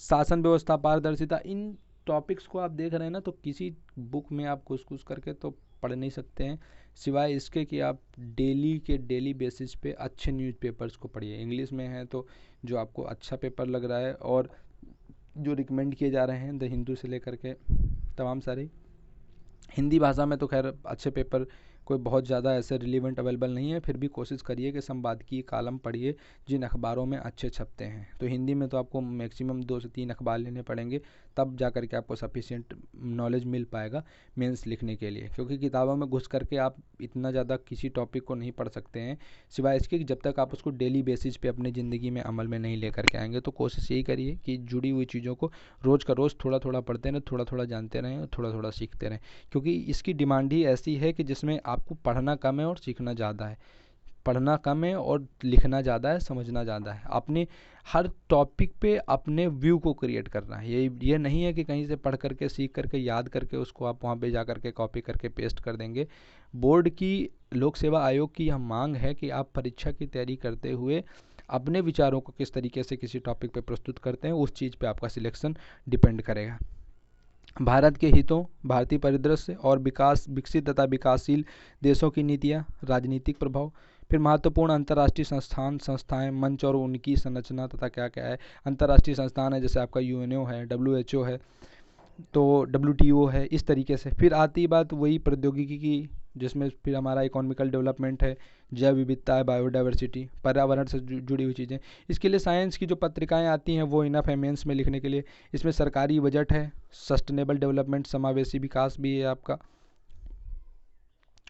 शासन व्यवस्था, पारदर्शिता। इन टॉपिक्स को आप देख रहे हैं ना, तो किसी बुक में आप घुस करके तो पढ़ नहीं सकते हैं, सिवाय इसके कि आप डेली के डेली बेसिस पे अच्छे न्यूज़पेपर्स को पढ़िए। इंग्लिश में है तो जो आपको अच्छा पेपर लग रहा है और जो रिकमेंड किए जा रहे हैं द हिंदू से लेकर के तमाम सारे, हिंदी भाषा में तो खैर अच्छे पेपर कोई बहुत ज़्यादा ऐसे रिलीवेंट अवेलेबल नहीं है, फिर भी कोशिश करिए कि संपादकीय कॉलम पढ़िए जिन अखबारों में अच्छे छपते हैं। तो हिंदी में तो आपको मैक्सिमम 2 से 3 अखबार लेने पड़ेंगे, तब जा कर के आपको सफिशिएंट नॉलेज मिल पाएगा मेंस लिखने के लिए, क्योंकि किताबों में घुस करके आप इतना ज़्यादा किसी टॉपिक को नहीं पढ़ सकते हैं, सिवाय इसके कि जब तक आप उसको डेली बेसिस पे अपनी ज़िंदगी में अमल में नहीं लेकर के आएंगे। तो कोशिश यही करिए कि जुड़ी हुई चीज़ों को रोज़ का रोज़ थोड़ा थोड़ा पढ़ते रहें, थोड़ा थोड़ा जानते रहें और थोड़ा थोड़ा सीखते रहें, क्योंकि इसकी डिमांड ही ऐसी है कि जिसमें आपको पढ़ना कम है और सीखना ज़्यादा है। पढ़ना कम है और लिखना ज़्यादा है, समझना ज़्यादा है। अपने हर टॉपिक पे अपने व्यू को क्रिएट करना है। ये नहीं है कि कहीं से पढ़ करके सीख करके याद करके उसको आप वहाँ पे जा करके कॉपी करके पेस्ट कर देंगे। बोर्ड की, लोक सेवा आयोग की यह मांग है कि आप परीक्षा की तैयारी करते हुए अपने विचारों को किस तरीके से किसी टॉपिक पे प्रस्तुत करते हैं, उस चीज़ पे आपका सिलेक्शन डिपेंड करेगा। भारत के हितों, भारतीय परिदृश्य और विकसित तथा विकासशील देशों की नीतियाँ, राजनीतिक प्रभाव, फिर महत्वपूर्ण अंतर्राष्ट्रीय संस्थाएं, मंच और उनकी संरचना तथा क्या क्या है। अंतर्राष्ट्रीय संस्थान है जैसे आपका यूएनओ है, WHO है, तो WTO है, इस तरीके से। फिर आती बात वही प्रौद्योगिकी की, जिसमें फिर हमारा इकोनॉमिकल डेवलपमेंट है, जैव विविधता है, बायोडाइवर्सिटी, पर्यावरण से जुड़ी हुई चीज़ें। इसके लिए साइंस की जो पत्रिकाएं आती हैं वो इनफ है मेंस में लिखने के लिए। इसमें सरकारी बजट है, सस्टेनेबल डेवलपमेंट, समावेशी विकास भी है आपका,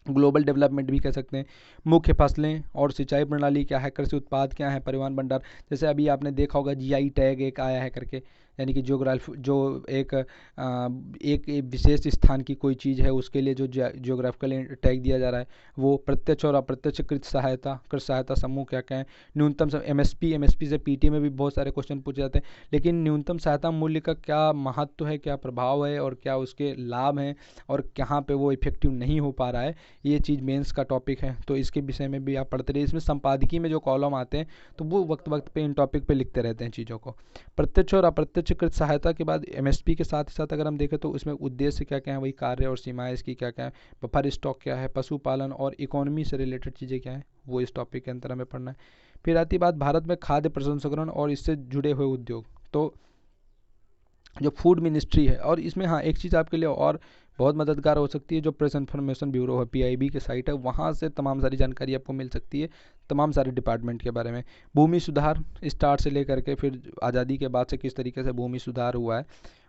ग्लोबल डेवलपमेंट भी कह सकते हैं, मुख्य फसलें और सिंचाई प्रणाली क्या है, कृषि उत्पाद क्या है, परिवहन भंडार। जैसे अभी आपने देखा होगा GI टैग एक आया है करके, यानी कि एक विशेष स्थान की कोई चीज़ है उसके लिए जो जियोग्राफिकल टैग दिया जा रहा है, वो प्रत्यक्ष और अप्रत्यक्ष कृषि सहायता समूह क्या क्या है, न्यूनतम MSP से PT में भी बहुत सारे क्वेश्चन पूछे जाते हैं। लेकिन न्यूनतम सहायता मूल्य का क्या महत्व है, क्या प्रभाव है और क्या उसके लाभ हैं और कहाँ पे वो इफेक्टिव नहीं हो पा रहा है, ये चीज़ मेंस का टॉपिक है। तो इसके विषय में भी आप पढ़ते रहिए। इसमें संपादकीय में जो कॉलम आते हैं तो वो वक्त वक्त पे इन टॉपिक पे लिखते रहते हैं चीज़ों को। प्रत्यक्ष और अप्रत्यक्ष कृषि सहायता के बाद MSP के साथ ही साथ अगर हम देखें तो उसमें उद्देश्य क्या क्या है, वही कार्य और सीमाएं इसकी क्या क्या है, बफर स्टॉक क्या है, पशुपालन और इकोनॉमी से रिलेटेड चीज़ें क्या है, वो इस टॉपिक के अंतर हमें पढ़ना है। फिर आती बात भारत में खाद्य प्रसंस्करण और इससे जुड़े हुए उद्योग, तो जो फूड मिनिस्ट्री है। और इसमें हाँ एक चीज़ आपके लिए और बहुत मददगार हो सकती है, जो प्रेस इन्फॉर्मेशन ब्यूरो है, PIB की साइट है, वहाँ से तमाम सारी जानकारी आपको मिल सकती है तमाम सारे डिपार्टमेंट के बारे में। भूमि सुधार स्टार्ट से लेकर के फिर आज़ादी के बाद से किस तरीके से भूमि सुधार हुआ है,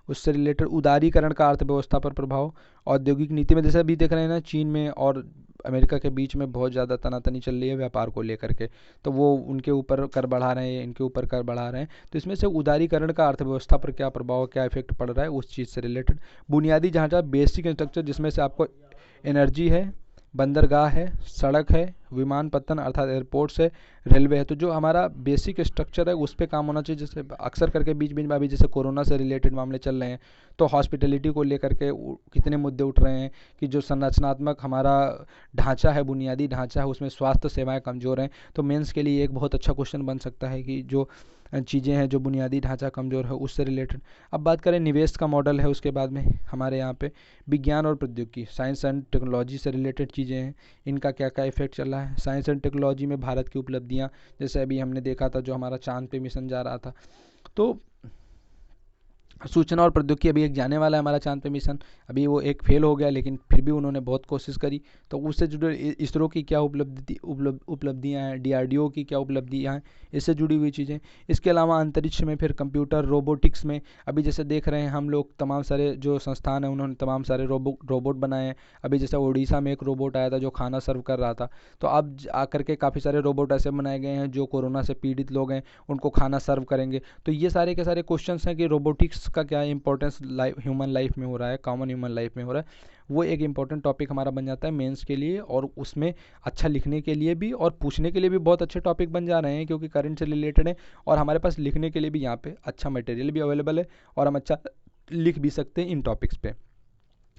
उससे रिलेटेड उदारीकरण का अर्थव्यवस्था पर प्रभाव, औद्योगिक नीति में जैसे अभी देख रहे हैं ना, चीन में और अमेरिका के बीच में बहुत ज़्यादा तनातनी चल रही है व्यापार को लेकर के, तो वो उनके ऊपर कर बढ़ा रहे हैं, इनके ऊपर कर बढ़ा रहे हैं। तो इसमें से उदारीकरण का अर्थव्यवस्था पर क्या प्रभाव, क्या इफेक्ट पड़ रहा है, उस चीज़ से रिलेटेड। बुनियादी ढांचा, बेसिक इंफ्रास्ट्रक्चर, जिसमें से आपको एनर्जी है, बंदरगाह है, सड़क है, विमानपत्तन अर्थात एयरपोर्ट्स है, रेलवे है। तो जो हमारा बेसिक स्ट्रक्चर है उस पर काम होना चाहिए। जैसे अक्सर करके बीच बीच में अभी जैसे कोरोना से रिलेटेड मामले चल रहे हैं, तो हॉस्पिटलिटी को लेकर के कितने मुद्दे उठ रहे हैं कि जो संरचनात्मक हमारा ढांचा है, बुनियादी ढांचा है, उसमें स्वास्थ्य सेवाएं कमज़ोर हैं। तो मेंस के लिए एक बहुत अच्छा क्वेश्चन बन सकता है कि जो चीज़ें हैं, जो बुनियादी ढांचा कमज़ोर है, उससे रिलेटेड। अब बात करें निवेश का मॉडल है, उसके बाद में हमारे यहाँ पे विज्ञान और प्रौद्योगिकी, साइंस एंड टेक्नोलॉजी से रिलेटेड चीज़ें हैं, इनका क्या क्या इफेक्ट चल रहा है। साइंस एंड टेक्नोलॉजी में भारत की उपलब्धियाँ, जैसे अभी हमने देखा था जो हमारा चांद पे मिशन जा रहा था, तो सूचना और प्रौद्योगिकी अभी एक जाने वाला है हमारा चांद पे मिशन, अभी वो एक फेल हो गया, लेकिन फिर भी उन्होंने बहुत कोशिश करी। तो उससे जुड़े इसरो की क्या उपलब्धियाँ हैं, DRDO की क्या उपलब्धियाँ हैं, इससे जुड़ी हुई चीज़ें। इसके अलावा अंतरिक्ष में फिर कंप्यूटर, रोबोटिक्स में अभी जैसे देख रहे हैं हम लोग, तमाम सारे जो संस्थान हैं उन्होंने तमाम सारे रोबोट बनाए हैं। अभी जैसे उड़ीसा में एक रोबोट आया था जो खाना सर्व कर रहा था, तो अब आकर के काफ़ी सारे रोबोट ऐसे बनाए गए हैं जो कोरोना से पीड़ित लोग हैं उनको खाना सर्व करेंगे। तो ये सारे के सारे क्वेश्चंस हैं कि रोबोटिक्स का क्या इंपॉर्टेंस ह्यूमन लाइफ में हो रहा है, कॉमन ह्यूमन लाइफ में हो रहा है, वो एक इम्पॉर्टेंट टॉपिक हमारा बन जाता है मेंस के लिए, और उसमें अच्छा लिखने के लिए भी और पूछने के लिए भी बहुत अच्छे टॉपिक बन जा रहे हैं क्योंकि करंट से रिलेटेड है, और हमारे पास लिखने के लिए भी यहाँ पे अच्छा मटेरियल भी अवेलेबल है और हम अच्छा लिख भी सकते हैं इन टॉपिक्स पे।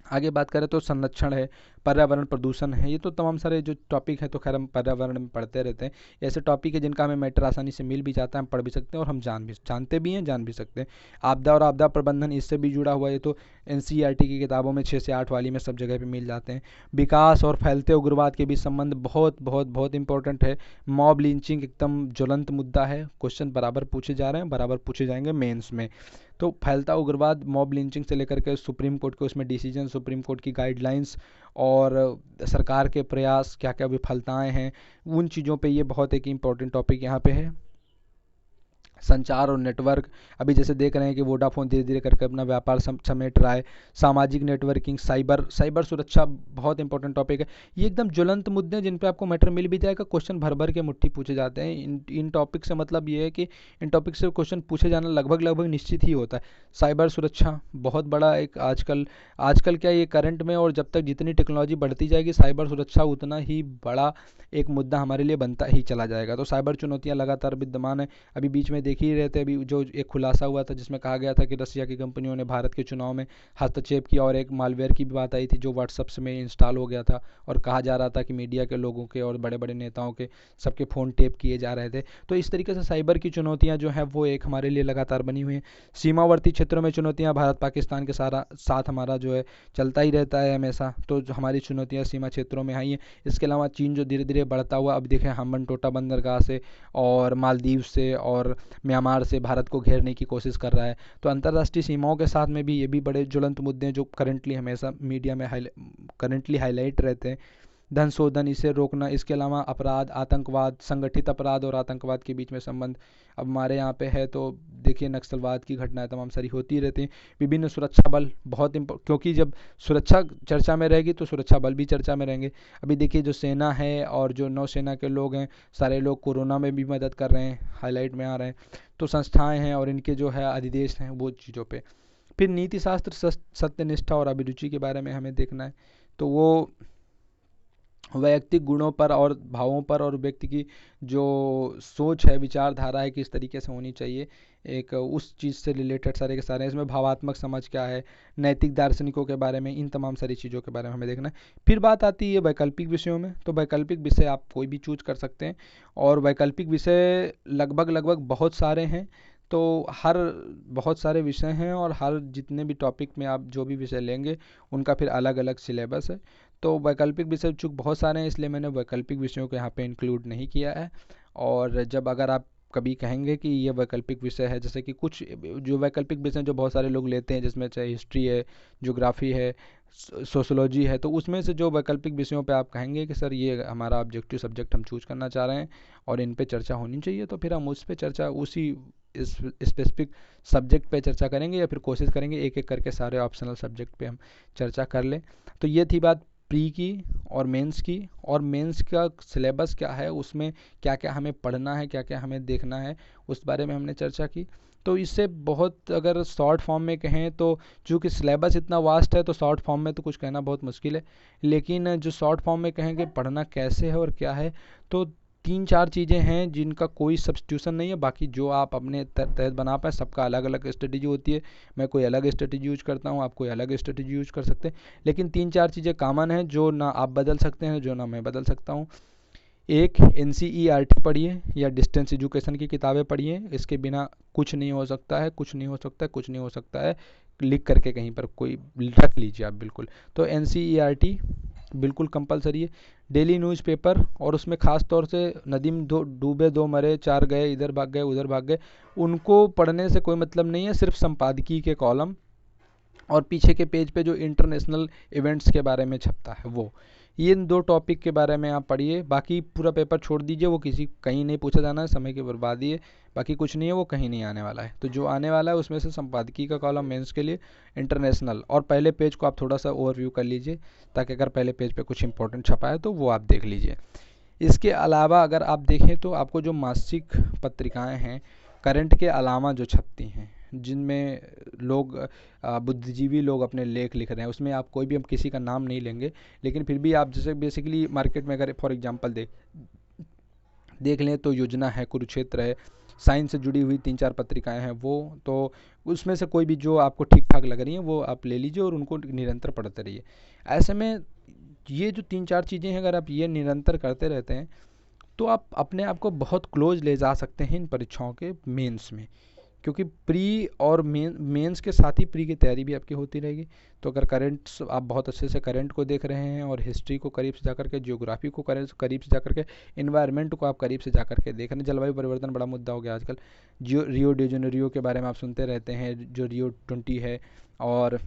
आगे बात करें तो संरक्षण है, पर्यावरण प्रदूषण है, ये तो तमाम सारे जो टॉपिक है तो खैर हम पर्यावरण में पढ़ते रहते हैं। ऐसे टॉपिक है जिनका हमें मैटर आसानी से मिल भी जाता है, हम पढ़ भी सकते हैं और हम जानते भी हैं, जान भी सकते हैं। आपदा और आपदा प्रबंधन इससे भी जुड़ा हुआ है, तो एनसीईआरटी की किताबों में 6 से 8 वाली में सब जगह पे मिल जाते हैं। विकास और फैलते उग्रवाद के बीच संबंध बहुत बहुत बहुत इंपॉर्टेंट है। मॉब लिंचिंग एकदम ज्वलंत मुद्दा है, क्वेश्चन बराबर पूछे जा रहे हैं, बराबर पूछे जाएंगे मेंस में। तो फैलता उग्रवाद, मॉब लिंचिंग से लेकर के सुप्रीम कोर्ट के उसमें डिसीजन, सुप्रीम कोर्ट की गाइडलाइंस और सरकार के प्रयास, क्या क्या विफलताएं हैं, उन चीज़ों पे ये बहुत एक इम्पॉर्टेंट टॉपिक यहाँ पे है। संचार और नेटवर्क, अभी जैसे देख रहे हैं कि वोडाफोन धीरे धीरे करके अपना व्यापार समेट रहा है। सामाजिक नेटवर्किंग, साइबर सुरक्षा बहुत इंपॉर्टेंट टॉपिक है। ये एकदम ज्वलंत मुद्दे हैं जिन पे आपको मैटर मिल भी जाएगा, क्वेश्चन भर भर के मुट्ठी पूछे जाते हैं। इन टॉपिक से मतलब ये है कि इन टॉपिक से क्वेश्चन पूछे जाना लगभग निश्चित ही होता है। साइबर सुरक्षा बहुत बड़ा एक आजकल क्या ये करंट में, और जब तक जितनी टेक्नोलॉजी बढ़ती जाएगी साइबर सुरक्षा उतना ही बड़ा एक मुद्दा हमारे लिए बनता ही चला जाएगा। तो साइबर चुनौतियाँ लगातार विद्यमान है। अभी बीच में देख ही रहे थे, अभी जो एक खुलासा हुआ था जिसमें कहा गया था कि रसिया की कंपनियों ने भारत के चुनाव में हस्तक्षेप किया, और एक मालवेयर की भी बात आई थी जो व्हाट्सएप में इंस्टॉल हो गया था, और कहा जा रहा था कि मीडिया के लोगों के और बड़े बड़े नेताओं के सबके फ़ोन टेप किए जा रहे थे। तो इस तरीके से साइबर की चुनौतियाँ जो है वो एक हमारे लिए लगातार बनी हुई हैं। सीमावर्ती क्षेत्रों में चुनौतियाँ, भारत पाकिस्तान के साथ हमारा जो है चलता ही रहता है हमेशा, तो जो हमारी चुनौतियाँ सीमा क्षेत्रों में आई हैं। इसके अलावा चीन जो धीरे धीरे बढ़ता हुआ, अब देखें हम्बनटोटा बंदरगाह से और मालदीव से और म्यांमार से भारत को घेरने की कोशिश कर रहा है। तो अंतर्राष्ट्रीय सीमाओं के साथ में भी ये भी बड़े ज्वलंत मुद्दे हैं जो करंटली हमेशा मीडिया में हाईलाइट रहते हैं। धन शोधन, इसे रोकना, इसके अलावा अपराध, आतंकवाद, संगठित अपराध और आतंकवाद के बीच में संबंध अब हमारे यहाँ पे है। तो देखिए नक्सलवाद की घटनाएं तमाम सारी होती रहती हैं। विभिन्न सुरक्षा बल बहुत क्योंकि जब सुरक्षा चर्चा में रहेगी तो सुरक्षा बल भी चर्चा में रहेंगे। अभी देखिए जो सेना है और जो नौसेना के लोग हैं, सारे लोग कोरोना में भी मदद कर रहे हैं, हाईलाइट में आ रहे हैं। तो संस्थाएं हैं और इनके जो है अधिदेश हैं वो चीज़ों पे। फिर नीति शास्त्र, सत्यनिष्ठा और अभिरुचि के बारे में हमें देखना है। तो वो वैयक्तिक गुणों पर और भावों पर, और व्यक्ति की जो सोच है, विचारधारा है, किस तरीके से होनी चाहिए, एक उस चीज़ से रिलेटेड सारे के सारे। इसमें भावात्मक समझ क्या है, नैतिक दार्शनिकों के बारे में, इन तमाम सारी चीज़ों के बारे में हमें देखना है। फिर बात आती है वैकल्पिक विषयों में। तो वैकल्पिक विषय आप कोई भी चूज कर सकते हैं, और वैकल्पिक विषय लगभग बहुत सारे हैं। तो हर बहुत सारे विषय हैं, और हर जितने भी टॉपिक में आप जो भी विषय लेंगे उनका फिर अलग अलग सिलेबस है। तो वैकल्पिक विषय चूँकि बहुत सारे हैं इसलिए मैंने वैकल्पिक विषयों को यहाँ पे इंक्लूड नहीं किया है। और जब अगर आप कभी कहेंगे कि ये वैकल्पिक विषय है, जैसे कि कुछ जो वैकल्पिक विषय जो बहुत सारे लोग लेते हैं, जिसमें चाहे हिस्ट्री है, ज्योग्राफी है, सोशोलॉजी है, तो उसमें से जो वैकल्पिक विषयों पे आप कहेंगे कि सर ये हमारा ऑब्जेक्टिव सब्जेक्ट हम चूज करना चाह रहे हैं और इन पे चर्चा होनी चाहिए, तो फिर हम उस पे चर्चा उसी इस स्पेसिफिक सब्जेक्ट पे चर्चा करेंगे, या फिर कोशिश करेंगे एक एक करके सारे ऑप्शनल सब्जेक्ट पे हम चर्चा कर लें। तो ये थी बात प्री की और मेंस की। और मेंस का सिलेबस क्या है, उसमें क्या क्या हमें पढ़ना है, क्या क्या हमें देखना है, उस बारे में हमने चर्चा की। तो इससे बहुत अगर शॉर्ट फॉर्म में कहें तो चूँकि सिलेबस इतना वास्ट है तो शॉर्ट फॉर्म में तो कुछ कहना बहुत मुश्किल है, लेकिन जो शॉर्ट फॉर्म में कहेंगे पढ़ना कैसे है और क्या है, तो 3-4 चीज़ें हैं जिनका कोई सब्स्टिट्यूशन नहीं है। बाकी जो आप अपने तहत बना पाए, सबका अलग अलग स्ट्रेटेजी होती है। मैं कोई अलग स्ट्रेटेजी यूज करता हूँ, आप कोई अलग स्ट्रेटेजी यूज कर सकते हैं, लेकिन 3-4 चीज़ें कॉमन हैं जो ना आप बदल सकते हैं, जो ना मैं बदल सकता हूँ। एक, NCERT पढ़िए या डिस्टेंस एजुकेशन की किताबें पढ़िए, इसके बिना कुछ नहीं हो सकता है, कुछ नहीं हो सकता है, कुछ नहीं हो सकता है। लिख करके कहीं पर कोई रख लीजिए आप बिल्कुल। तो NCERT बिल्कुल कंपलसरी है। डेली न्यूज़पेपर, और उसमें ख़ास तौर से नदी में डूबे 2 मरे 4 गए, इधर भाग गए उधर भाग गए, उनको पढ़ने से कोई मतलब नहीं है। सिर्फ संपादकीय के कॉलम और पीछे के पेज पे जो इंटरनेशनल इवेंट्स के बारे में छपता है वो, ये इन 2 टॉपिक के बारे में आप पढ़िए। बाकी पूरा पेपर छोड़ दीजिए, वो कहीं नहीं पूछा जाना है, समय की बर्बादी है। बाकी कुछ नहीं है, वो कहीं नहीं आने वाला है। तो जो आने वाला है उसमें से संपादकीय का कॉलम मेंस के लिए, इंटरनेशनल, और पहले पेज को आप थोड़ा सा ओवरव्यू कर लीजिए, ताकि अगर पहले पेज पे कुछ इंपॉर्टेंट छपा है तो वो आप देख लीजिए। इसके अलावा अगर आप देखें तो आपको जो मासिक पत्रिकाएं हैं करंट के अलावा जो छपती हैं, जिनमें लोग बुद्धिजीवी लोग अपने लेख लिख रहे हैं, उसमें आप कोई भी, हम किसी का नाम नहीं लेंगे, लेकिन फिर भी आप जैसे बेसिकली मार्केट में अगर फॉर एग्जांपल देख लें तो योजना है, कुरुक्षेत्र है, साइंस से जुड़ी हुई 3-4 पत्रिकाएं हैं, वो तो उसमें से कोई भी जो आपको ठीक ठाक लग रही हैं वो आप ले लीजिए और उनको निरंतर पढ़ते रहिए। ऐसे में ये जो 3-4 चीज़ें हैं, अगर आप ये निरंतर करते रहते हैं तो आप अपने आप को बहुत क्लोज ले जा सकते हैं इन परीक्षाओं के मेंस में, क्योंकि प्री और मेंस के साथ ही प्री की तैयारी भी आपकी होती रहेगी। तो अगर करंट आप बहुत अच्छे से करंट को देख रहे हैं और हिस्ट्री को करीब से जाकर के, जियोग्राफी को करीब से जाकर के, इन्वायरमेंट को आप करीब से जाकर के देख रहे हैं, जलवायु परिवर्तन बड़ा मुद्दा हो गया आजकल, जो रियो डी जेनेरियो के बारे में आप सुनते रहते हैं, जो Rio 20 है, और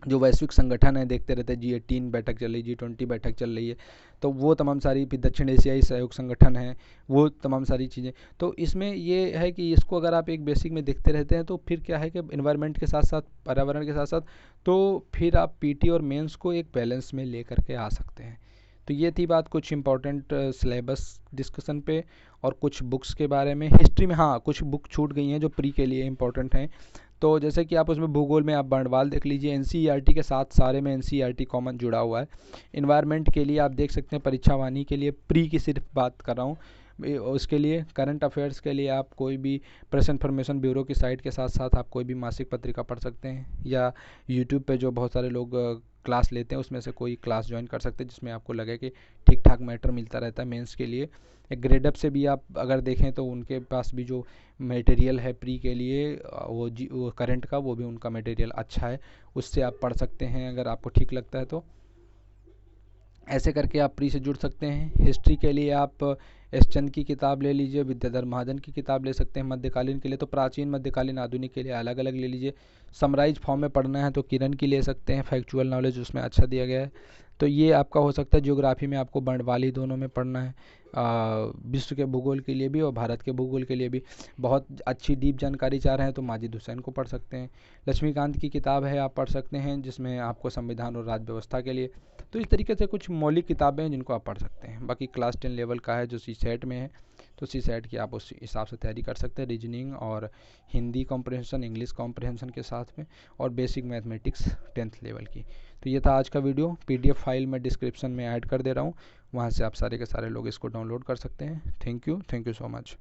जो वैश्विक संगठन है देखते रहते हैं, G18 बैठक चल रही, G20 बैठक चल रही है, तो वो तमाम सारी, फिर दक्षिण एशियाई सहयोग संगठन है, वो तमाम सारी चीज़ें। तो इसमें ये है कि इसको अगर आप एक बेसिक में देखते रहते हैं तो फिर क्या है कि इन्वायरमेंट के साथ साथ, पर्यावरण के साथ साथ, तो फिर आप पीटी और मेंस को एक बैलेंस में ले करके आ सकते हैं। तो ये थी बात कुछ इंपॉर्टेंट सिलेबस डिस्कशन पे और कुछ बुक्स के बारे में। हिस्ट्री में हाँ कुछ बुक छूट गई हैं जो प्री के लिए इंपॉर्टेंट हैं, तो जैसे कि आप उसमें भूगोल में आप बर्नवाल देख लीजिए, एनसीईआरटी के साथ सारे में एनसीईआरटी कॉमन जुड़ा हुआ है। इन्वायरमेंट के लिए आप देख सकते हैं, परीक्षावाणी के लिए प्री की सिर्फ बात कर रहा हूँ, उसके लिए करंट अफेयर्स के लिए आप कोई भी प्रेस इन्फॉर्मेशन ब्यूरो की साइट के साथ साथ आप कोई भी मासिक पत्रिका पढ़ सकते हैं, या यूट्यूब पे जो बहुत सारे लोग क्लास लेते हैं उसमें से कोई क्लास ज्वाइन कर सकते हैं जिसमें आपको लगे कि ठीक ठाक मैटर मिलता रहता है मेंस के लिए। एक ग्रेडअप से भी आप अगर देखें तो उनके पास भी जो मटेरियल है प्री के लिए, वो करंट का, वो भी उनका मटेरियल अच्छा है, उससे आप पढ़ सकते हैं अगर आपको ठीक लगता है तो। ऐसे करके आप प्री से जुड़ सकते हैं। हिस्ट्री के लिए आप एस चंद की किताब ले लीजिए, विद्याधर महाजन की किताब ले सकते हैं। मध्यकालीन के लिए तो प्राचीन, मध्यकालीन, आधुनिक के लिए अलग अलग ले लीजिए। समराइज फॉर्म में पढ़ना है तो किरण की ले सकते हैं, फैक्चुअल नॉलेज उसमें अच्छा दिया गया है। तो ये आपका हो सकता है। ज्योग्राफी में आपको बर्नवाली दोनों में पढ़ना है, विश्व के भूगोल के लिए भी और भारत के भूगोल के लिए भी बहुत अच्छी डीप जानकारी चाह रहे हैं तो माजिद हुसैन को पढ़ सकते हैं। लक्ष्मीकांत की किताब है, आप पढ़ सकते हैं, जिसमें आपको संविधान और राज्य व्यवस्था के लिए। तो इस तरीके से कुछ मौलिक किताबें हैं जिनको आप पढ़ सकते हैं। बाकी क्लास 10 लेवल का है जो CSET में है, तो CSET की आप उस हिसाब से तैयारी कर सकते हैं, रीजनिंग और हिंदी कॉम्प्रहेंशन, इंग्लिश कॉम्प्रहेंशन के साथ में, और बेसिक मैथमेटिक्स 10th लेवल की। तो ये था आज का वीडियो। PDF फाइल मैं डिस्क्रिप्शन में ऐड कर दे रहा हूँ, वहाँ से आप सारे के सारे लोग इसको डाउनलोड कर सकते हैं। Thank you so much.